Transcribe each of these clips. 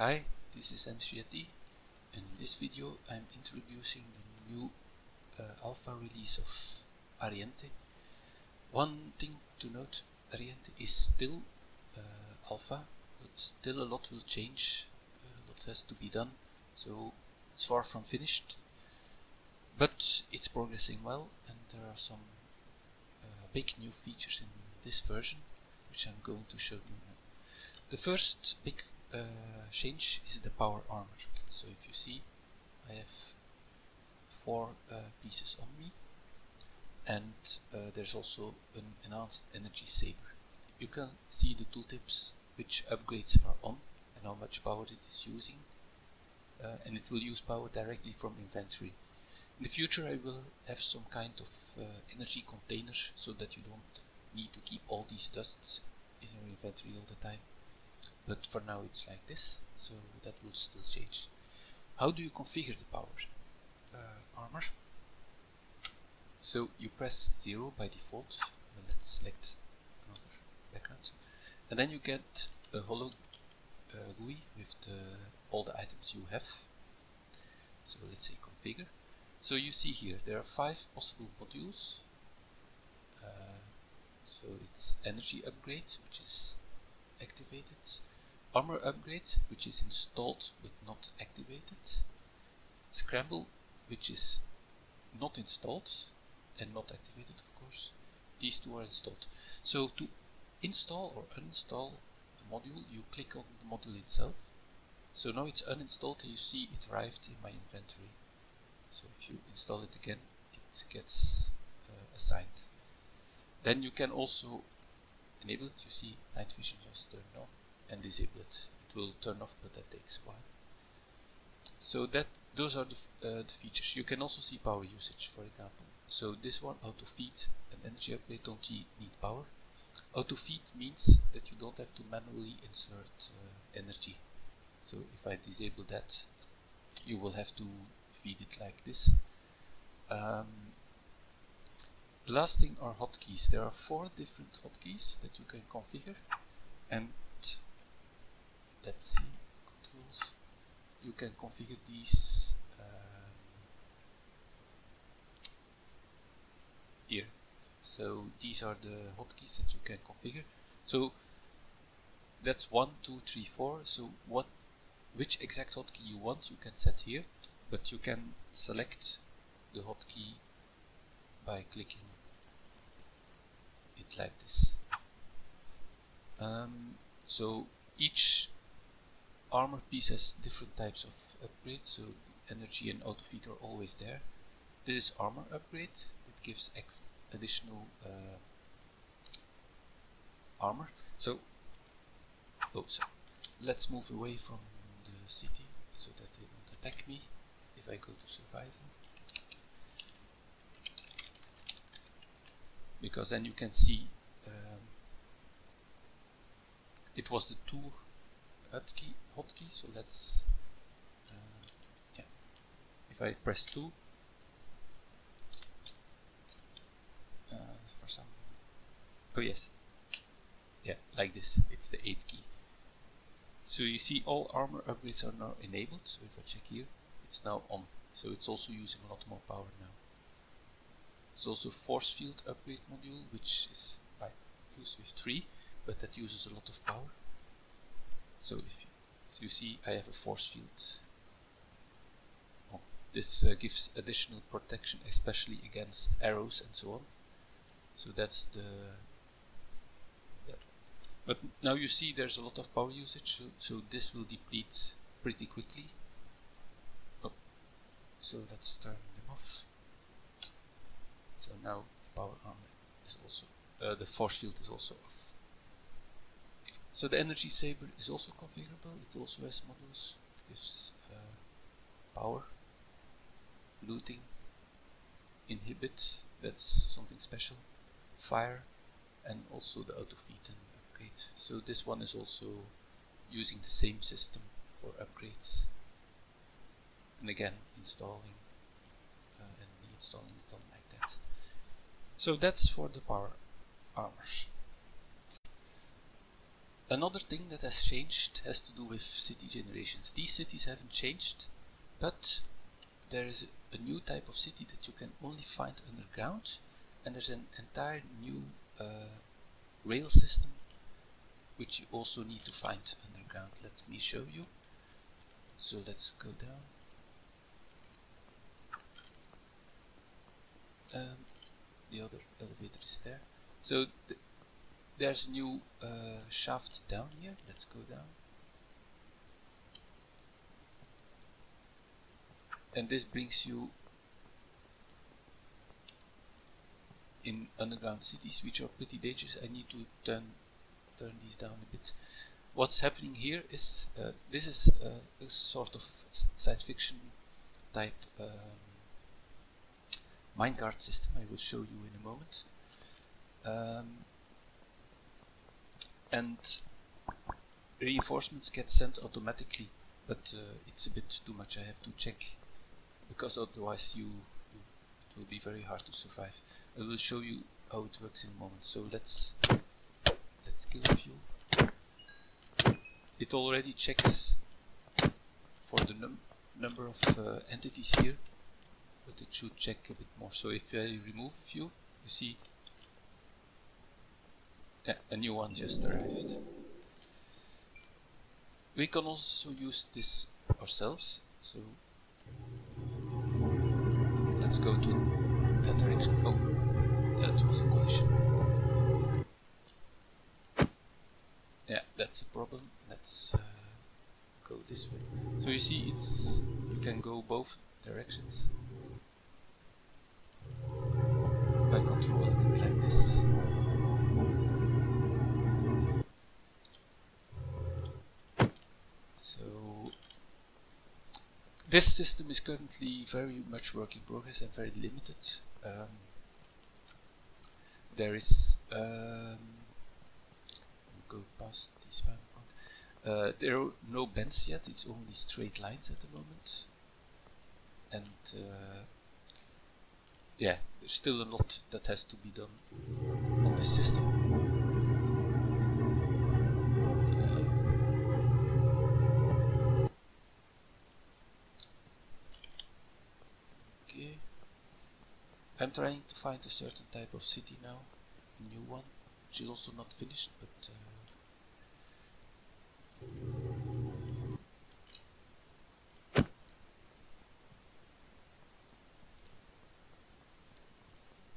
Hi, this is Ariente, and in this video I'm introducing the new alpha release of Ariente. One thing to note, Ariente is still alpha, but still a lot will change, a lot has to be done, so it's far from finished, but it's progressing well, and there are some big new features in this version which I'm going to show you now. The first big change is the power armor. So if you see, I have 4 pieces on me, and there's also an enhanced energy saber. You can see the tooltips, which upgrades are on and how much power it is using, and it will use power directly from inventory. In the future I will have some kind of energy container so that you don't need to keep all these dusts in your inventory all the time. But for now it's like this, so that will still change. How do you configure the power armor? So you press 0 by default. Let's select another background, and then you get a hollow GUI with all the items you have. So let's say configure. So you see here there are 5 possible modules. So it's energy upgrade, which is activated, armor upgrade, which is installed but not activated, scramble, which is not installed and not activated, of course. These 2 are installed. So to install or uninstall a module, you click on the module itself. So now it's uninstalled, and you see it arrived in my inventory. So if you install it again, it gets assigned. Then you can also enable it. You see night vision just turned on, and disable it. It will turn off, but that takes a while. So those are the features. You can also see power usage, for example. So this one, auto feed and energy upgrade, don't need power. Auto feed means that you don't have to manually insert energy. So if I disable that, you will have to feed it like this. The last thing are hotkeys. There are 4 different hotkeys that you can configure, and let's see, controls. You can configure these here. So these are the hotkeys that you can configure. So that's 1, 2, 3, 4. So which exact hotkey you want, you can set here, but you can select the hotkey by clicking it like this. So each armor piece has different types of upgrades, so energy and auto feed are always there. This is armor upgrade. It gives additional armor. So let's move away from the city so that they don't attack me. If I go to survival, because then you can see it was the 2 hotkey. So let's yeah. If I press 2, for some, oh yes, yeah, like this. It's the 8 key. So you see all armor upgrades are now enabled. So if I check here, it's now on. So it's also using a lot more power now. It's also force field upgrade module, which is used with 3, but that uses a lot of power. So if you see, I have a force field on. This gives additional protection, especially against arrows and so on. So that's that. But now you see there's a lot of power usage, so this will deplete pretty quickly. Oh, so let's turn them off. So now the power armor is also, the force field is also off. So the energy saber is also configurable. It also has modules. It gives power, looting, inhibit, that's something special, fire, and also the auto feed and upgrade. So this one is also using the same system for upgrades. And again, installing and the installing is done like that. So that's for the power armor. Another thing that has changed has to do with city generations. These cities haven't changed, but there is a new type of city that you can only find underground, and there's an entire new rail system which you also need to find underground. Let me show you. So let's go down. The other elevator is there. So there's a new shaft down here. Let's go down. And this brings you in underground cities, which are pretty dangerous. I need to turn these down a bit. What's happening here is this is a sort of science fiction type minecart system. I will show you in a moment. And reinforcements get sent automatically, but it's a bit too much. I have to check, because otherwise it will be very hard to survive. I will show you how it works in a moment. So let's kill a few. It already checks for the number of entities here, but it should check a bit more. So if I remove a few, you see, yeah, a new one just arrived. We can also use this ourselves. So let's go to that direction. Oh, that was a collision. Yeah, that's a problem. Let's go this way. So you see, you can go both directions by controlling it like this. So this system is currently very much work in progress and very limited. There is go past this one. There are no bends yet. It's only straight lines at the moment, and yeah, there's still a lot that has to be done on this system. Okay, I'm trying to find a certain type of city now, a new one, which is also not finished, but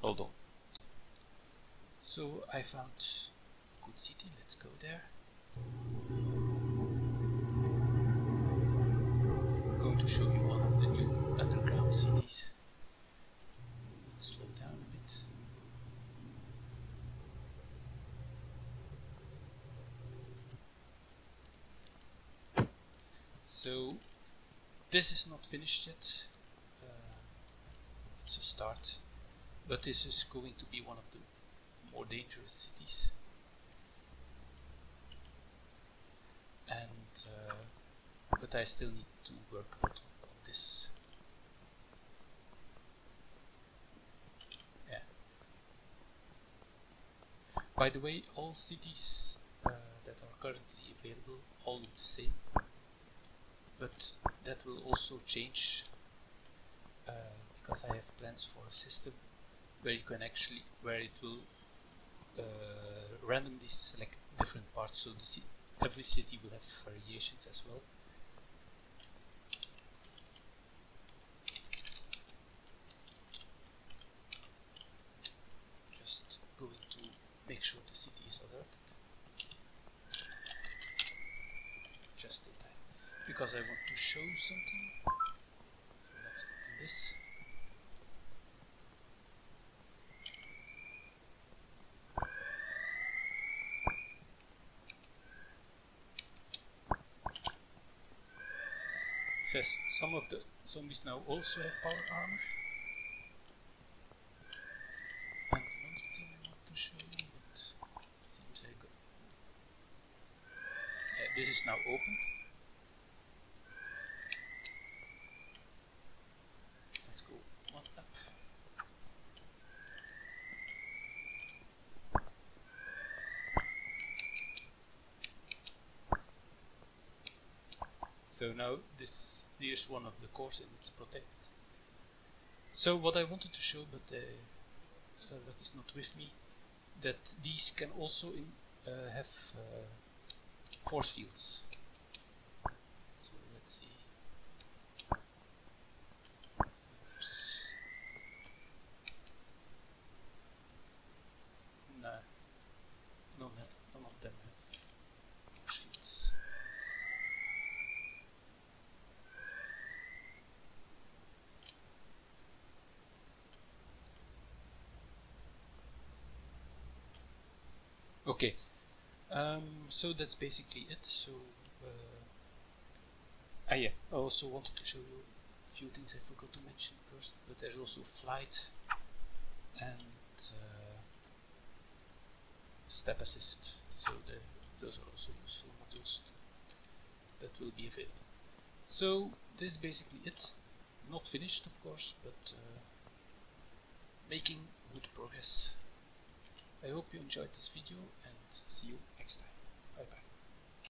hold on. So I found a good city. Let's go there. I'm going to show you one of the new underground cities. Let's slow down a bit. So this is not finished yet. It's a start, but this is going to be one of the more dangerous cities. And but I still need to work a bit on this. Yeah. By the way, all cities that are currently available all look the same. But that will also change because I have plans for a system where you can where it will randomly select different parts, so every city will have variations as well. Just going to make sure the city is alerted. Just in time, because I want to show something. So let's open this. It says some of the zombies now also have power armor. And another thing I want to show you, but seems I got. Yeah, this is now open. Let's go one up. So now here's one of the cores and it's protected. So what I wanted to show, but luck is not with me, that these can also have force fields. So let's see. No, none of them have force fields. Okay, so that's basically it. So, yeah, I also wanted to show you a few things I forgot to mention first, but there's also flight and step assist, so those are also useful modules that will be available. So this is basically it. Not finished, of course, but making good progress. I hope you enjoyed this video and see you next time. Bye bye.